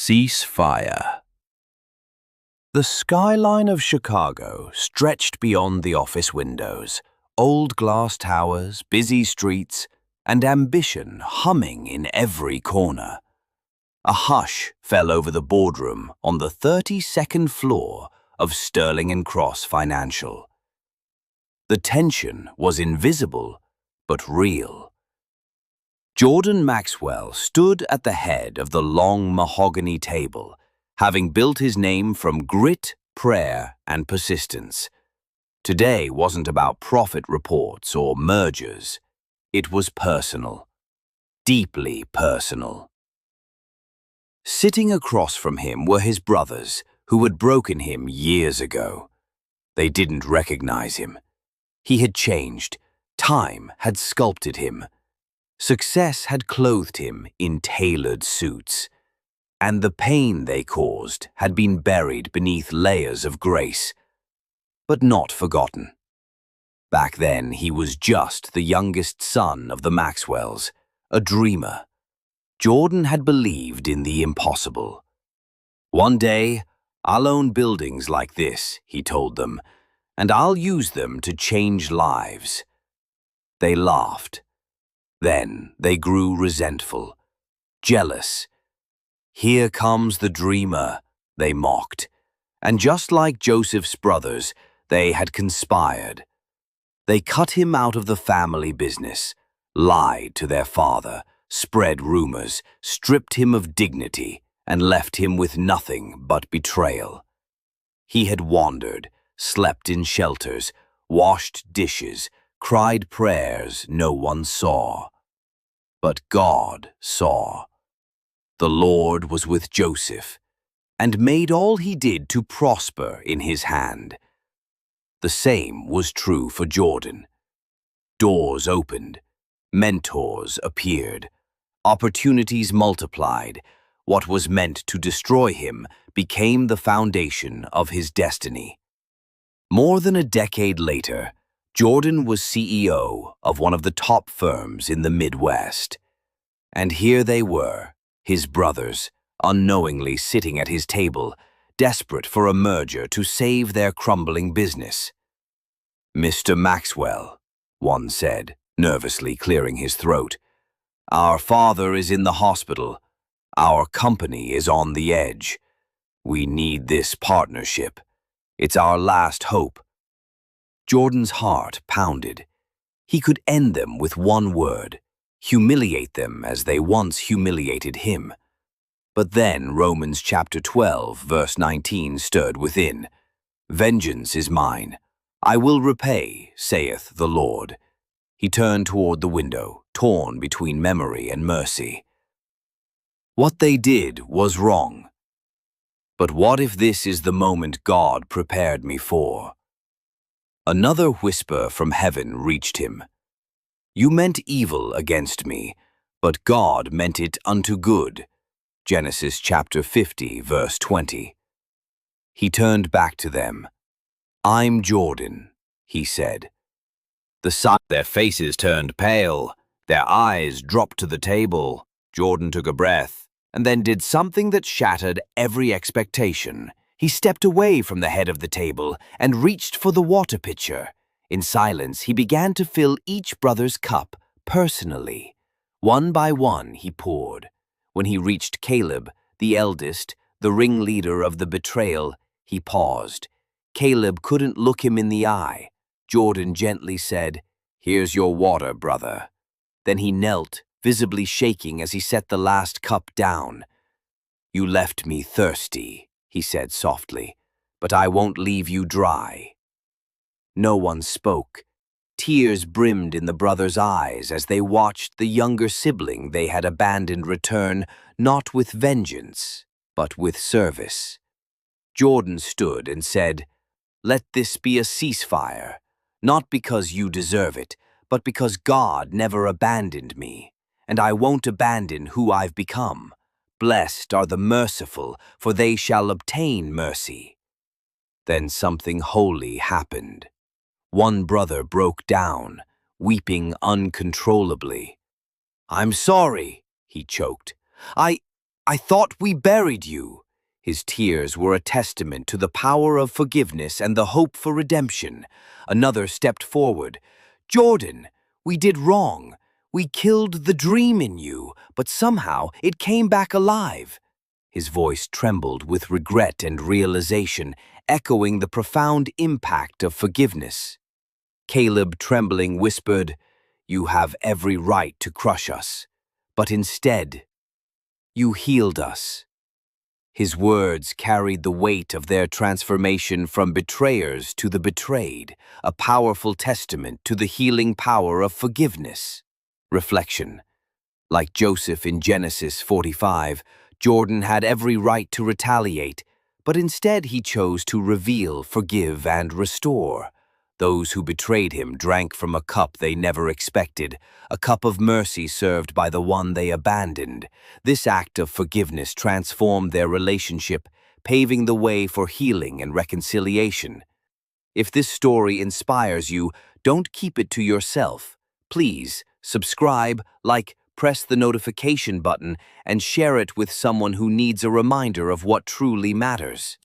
Ceasefire. The skyline of Chicago stretched beyond the office windows, old glass towers, busy streets, and ambition humming in every corner. A hush fell over the boardroom on the 32nd floor of Sterling & Cross Financial. The tension was invisible, but real. Jordan Maxwell stood at the head of the long mahogany table, having built his name from grit, prayer, and persistence. Today wasn't about profit reports or mergers. It was personal. Deeply personal. Sitting across from him were his brothers, who had broken him years ago. They didn't recognize him. He had changed. Time had sculpted him. Success had clothed him in tailored suits, and the pain they caused had been buried beneath layers of grace, but not forgotten. Back then, he was just the youngest son of the Maxwells, a dreamer. Jordan had believed in the impossible. "One day, I'll own buildings like this," he told them, "and I'll use them to change lives." They laughed. Then they grew resentful, jealous. "Here comes the dreamer," they mocked. And just like Joseph's brothers, they had conspired. They cut him out of the family business, lied to their father, spread rumors, stripped him of dignity, and left him with nothing but betrayal. He had wandered, slept in shelters, washed dishes, cried prayers no one saw. But God saw. The Lord was with Joseph, and made all he did to prosper in his hand. The same was true for Jordan. Doors opened, mentors appeared, opportunities multiplied. What was meant to destroy him became the foundation of his destiny. More than a decade later, Jordan was CEO of one of the top firms in the Midwest. And here they were, his brothers, unknowingly sitting at his table, desperate for a merger to save their crumbling business. "Mr. Maxwell," one said, nervously clearing his throat, "our father is in the hospital. Our company is on the edge. We need this partnership. It's our last hope." Jordan's heart pounded. He could end them with one word, humiliate them as they once humiliated him. But then Romans chapter 12, verse 19 stirred within. "Vengeance is mine. I will repay, saith the Lord." He turned toward the window, torn between memory and mercy. What they did was wrong. But what if this is the moment God prepared me for? Another whisper from heaven reached him. "You meant evil against me, but God meant it unto good." Genesis chapter 50, verse 20. He turned back to them. "I'm Jordan," he said. Their faces turned pale, their eyes dropped to the table. Jordan took a breath, and then did something that shattered every expectation. He stepped away from the head of the table and reached for the water pitcher. In silence, he began to fill each brother's cup personally. One by one, he poured. When he reached Caleb, the eldest, the ringleader of the betrayal, he paused. Caleb couldn't look him in the eye. Jordan gently said, "Here's your water, brother." Then he knelt, visibly shaking as he set the last cup down. "You left me thirsty," he said softly, "but I won't leave you dry." No one spoke. Tears brimmed in the brothers' eyes as they watched the younger sibling they had abandoned return, not with vengeance, but with service. Jordan stood and said, "Let this be a ceasefire, not because you deserve it, but because God never abandoned me, and I won't abandon who I've become. Blessed are the merciful, for they shall obtain mercy." Then something holy happened. One brother broke down, weeping uncontrollably. "I'm sorry," he choked. I thought we buried you." His tears were a testament to the power of forgiveness and the hope for redemption. Another stepped forward. "Jordan, we did wrong. We killed the dream in you, but somehow it came back alive." His voice trembled with regret and realization, echoing the profound impact of forgiveness. Caleb, trembling, whispered, "You have every right to crush us, but instead, you healed us." His words carried the weight of their transformation from betrayers to the betrayed, a powerful testament to the healing power of forgiveness. Reflection. Like Joseph in Genesis 45, Jordan had every right to retaliate, but instead he chose to reveal, forgive, and restore. Those who betrayed him drank from a cup they never expected, a cup of mercy served by the one they abandoned. This act of forgiveness transformed their relationship, paving the way for healing and reconciliation. If this story inspires you, don't keep it to yourself. Please subscribe, like, press the notification button, and share it with someone who needs a reminder of what truly matters.